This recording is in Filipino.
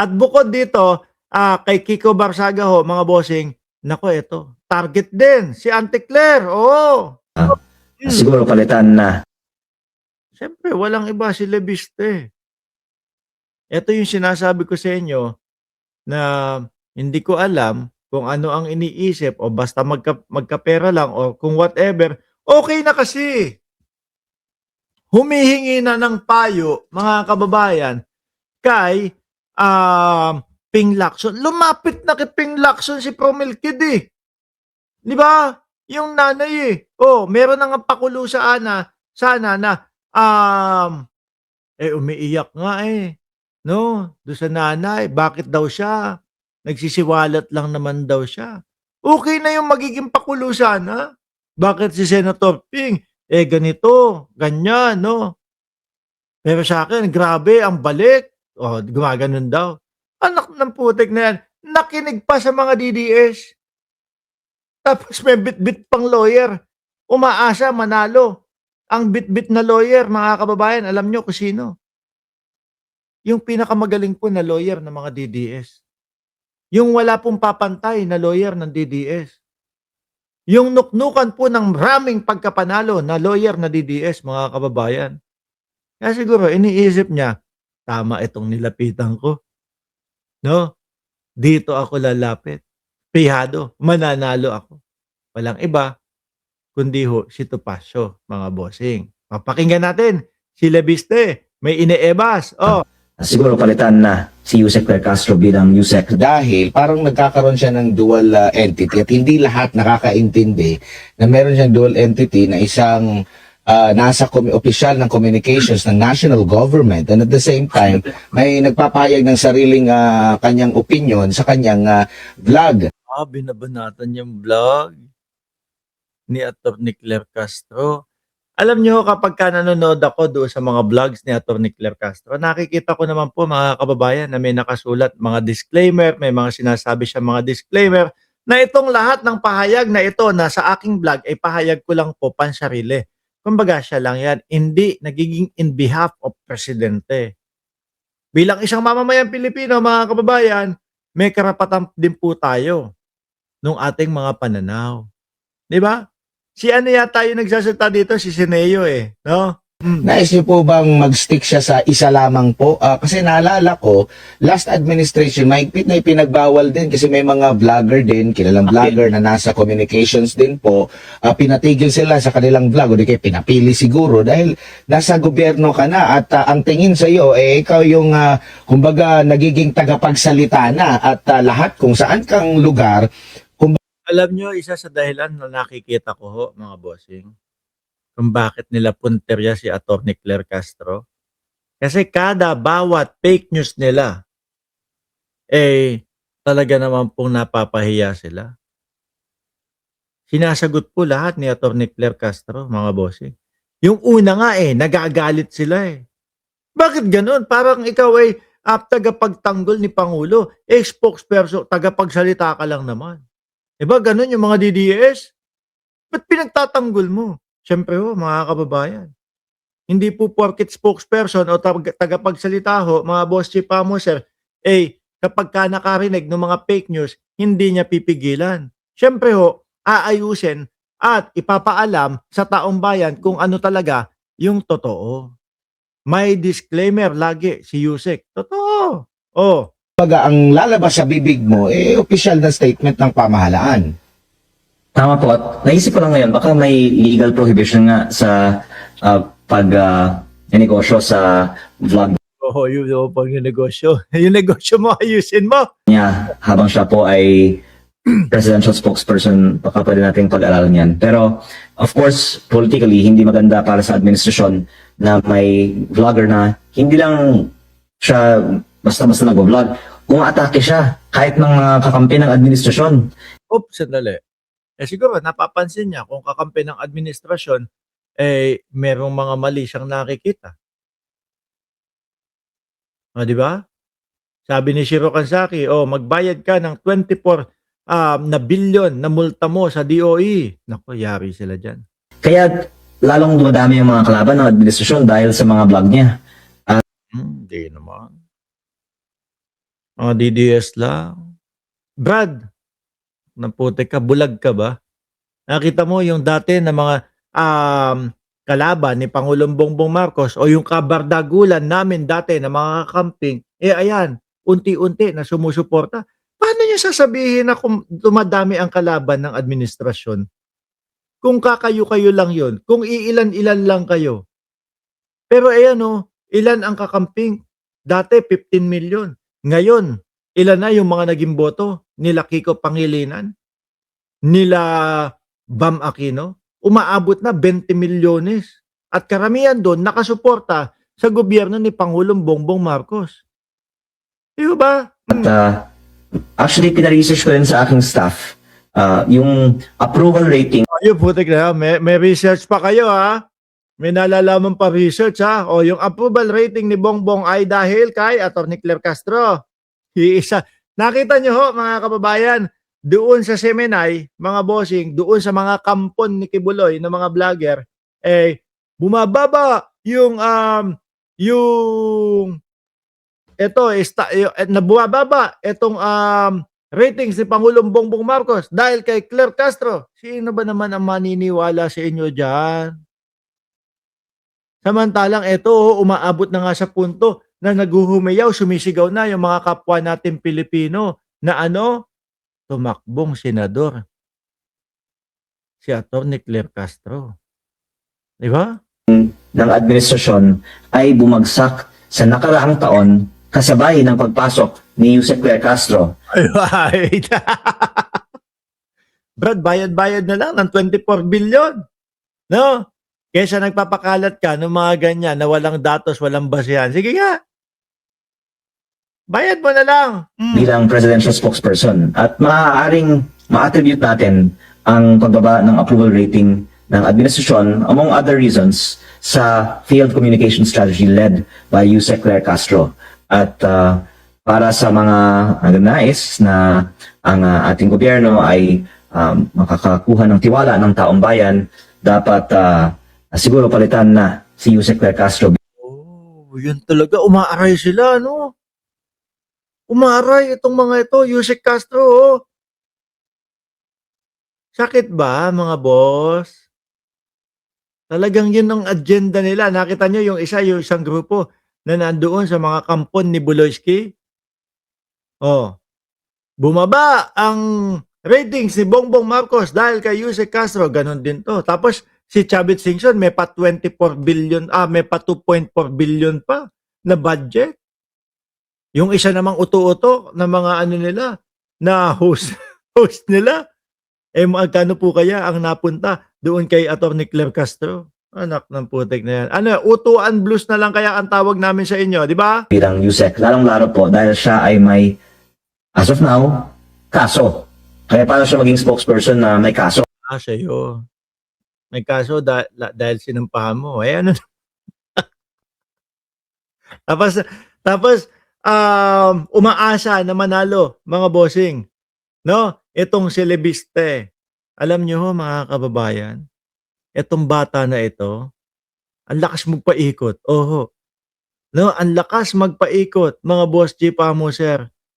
At bukod dito, kay Kiko Barsaga ho, mga bossing, naku eto, target din si Auntie Claire, oo. Siguro palitan na. Siyempre walang iba si Leviste. Ito yung sinasabi ko sa inyo na hindi ko alam kung ano ang iniisip o basta magkapera lang o kung whatever, okay na kasi. Humihingi na ng payo, mga kababayan, kay Ping Lacson. Lumapit na kay Ping Lacson si Promilkid eh. Di ba? Yung nanay eh. Oh, meron na nga pakulo sana na umiiyak nga eh. No? Doon sa nanay, bakit daw siya? Nagsisiwalat lang naman daw siya. Okay na yung magiging pakulo sana. Bakit si Senator Ping? Ganito, ganyan, no? Pero sa akin, grabe, ang balik. Oh, gumaganon daw. Anak ng putik na yan. Nakinig pa sa mga DDS. Tapos may bit-bit pang lawyer. Umaasa, manalo. Ang bit-bit na lawyer, mga kababayan, alam nyo kung sino? Yung pinakamagaling po na lawyer ng mga DDS. Yung wala pong papantay na lawyer ng DDS. Yung nuknukan po ng maraming pagkapanalo na lawyer na DDS, mga kababayan. Kaya siguro, iniisip niya, tama itong nilapitan ko. No? Dito ako lalapit. Pihado, mananalo ako. Walang iba, kundi ho si Topacio, mga bossing. Papakinggan natin si Leviste, may ine-ebas. Oh, Siguro palitan na si Yusek Claire Castro bilang Yusek. Dahil parang nagkakaroon siya ng dual entity at hindi lahat nakakaintindi na meron siyang dual entity na isang nasa opisyal ng communications ng national government and at the same time may nagpapahayag ng sariling kanyang opinion sa kanyang vlog. binabanatan yung vlog ni Atty. Claire Castro. Alam niyo kapag nanonood ako doon sa mga vlogs ni Atty. Claire Castro, nakikita ko naman po mga kababayan na may nakasulat mga disclaimer, may mga sinasabi siya mga disclaimer na itong lahat ng pahayag na ito na sa aking vlog ay pahayag ko lang po pansarili. Kumbaga siya lang yan, hindi nagiging in behalf of presidente. Bilang isang mamamayang Pilipino, mga kababayan, may karapatan din po tayo nung ating mga pananaw. 'Di ba? Si ano yata yung nagsasalita dito, si Sineo eh, no? Nais niyo po bang mag-stick siya sa isa lamang po? Kasi naalala ko, last administration, mahigpit na ipinagbawal din kasi may mga vlogger din, kilalang vlogger na nasa communications din po, pinatigil sila sa kanilang vlog o di kayo pinapili siguro dahil nasa gobyerno ka na at ang tingin sa iyo, ikaw yung kumbaga nagiging tagapagsalita na at lahat kung saan kang lugar. Alam nyo, isa sa dahilan na nakikita ko ho, mga bossing, kung bakit nila punterya si Atty. Claire Castro. Kasi bawat fake news nila, talaga naman pong napapahiya sila. Sinasagot po lahat ni Atty. Claire Castro, mga bossing. Yung una nga nagagalit sila Bakit ganun? Parang ikaw tagapagtanggol ni Pangulo, spokesperson, tagapagsalita ka lang naman. Diba ganun yung mga DDS? Ba't pinagtatanggol mo? Siyempre ho, mga kababayan. Hindi po porket spokesperson o tagapagsalita ho, mga boss chief sir, kapag ka nakarinig ng mga fake news, hindi niya pipigilan. Siyempre ho, aayusin at ipapaalam sa taong bayan kung ano talaga yung totoo. May disclaimer lagi si Yusek. Totoo. Oh. Kumbaga ang lalabas sa bibig mo, opisyal na statement ng pamahalaan. Tama po. At naisip ko lang ngayon, baka may legal prohibition nga sa negosyo sa vlog Oo, yun pang yung negosyo. Yung negosyo mo, ayusin mo. niya habang siya po ay presidential spokesperson. Baka pwede nating pag-aralan yan. Pero, of course, politically, hindi maganda para sa administrasyon na may vlogger na hindi lang siya basta-basta nag-vlog. Umaatake siya kahit ng kakampi ng administrasyon. Oops, sandali. Siguro napapansin niya kung kakampi ng administrasyon, merong mga mali siyang nakikita. Di ba? Sabi ni Shiro Kansaki, magbayad ka ng 24 na bilyon na multa mo sa DOE. Naku, yari sila dyan. Kaya lalong dumadami yung mga kalaban ng administrasyon dahil sa mga vlog niya. Hindi naman. Mga DDS lang. Brad, naputik ka, bulag ka ba? Nakita mo yung dati na mga kalaban ni Pangulong Bongbong Marcos o yung kabardagulan namin dati na mga kakamping, ayan, unti-unti na sumusuporta. Paano niyo sasabihin na kung dumadami ang kalaban ng administrasyon? Kung kakayo-kayo lang yon, kung iilan-ilan lang kayo. Pero ayan ilan ang kakamping? Dati 15 million. Ngayon, ilan na yung mga naging boto? Nila Kiko Pangilinan? Nila Bam Aquino? Umaabot na 20 milyones. At karamihan doon nakasuporta sa gobyerno ni Pangulong Bongbong Marcos. Di ba? At actually, pina-research ko rin sa aking staff yung approval rating Ayun, putik na. May research pa kayo ha. May nalalaman pa research ha. O yung approval rating ni Bongbong ay dahil kay Atty. Claire Castro. Iisa. Nakita nyo ho mga kababayan, doon sa Semenay, mga bossing, doon sa mga kampon ni Kibuloy na mga vlogger, bumababa yung bumababa itong ratings ni Pangulong Bongbong Marcos dahil kay Claire Castro. Sino ba naman ang maniniwala sa inyo dyan? Samantalang ito, umaabot na nga sa punto na naghuhumayaw, sumisigaw na yung mga kapwa natin Pilipino na tumakbong senador. Si Atty. Claire Castro. Di ba? ng administrasyon ay bumagsak sa nakaraang taon kasabay ng pagpasok ni Yusek Claire Castro. Ay, Brad, bayad-bayad na lang ng 24 billion. No? Kesa nagpapakalat ka ng mga ganyan na walang datos, walang basihan. Sige nga. Bayad mo na lang. Bilang presidential spokesperson at maaaring ma-attribute natin ang pagbaba ng approval rating ng administrasyon among other reasons sa failed communication strategy led by Yusek Claire Castro. At para sa mga nais na ang ating gobyerno ay makakakuha ng tiwala ng taong bayan, dapat siguro palitan na si Yusek Claire Castro. Oh, yun talaga. Umaaray sila, no? Umaaray itong mga ito. Yusek Castro, oh. Sakit ba, mga boss? Talagang yun ang agenda nila. Nakita nyo yung isang grupo na nandoon sa mga kampon ni Buloyski? Oh. Bumaba ang ratings ni Bongbong Marcos dahil kay Yusek Castro. Ganon din to. Tapos si Chavit Singson may pa 24 billion, may pa 2.4 billion pa na budget. Yung isa namang uto-uto na mga nila, na host nila, magkano po kaya ang napunta doon kay Atty. Claire Castro? Anak ng putik na yan. Utuan blues na lang kaya ang tawag namin sa inyo, di ba? Bilang Yusek, lalong-laro po dahil siya ay may, as of now, kaso. Kaya paano siya maging spokesperson na may kaso? Sa'yo. May kaso dahil sinumpahan mo. Tapos, umaasa na manalo, mga bossing. No? Itong selebiste. Alam nyo mga kababayan, itong bata na ito, ang lakas magpaikot. Oho. No, ang lakas magpaikot, mga boss G Pamo, sir.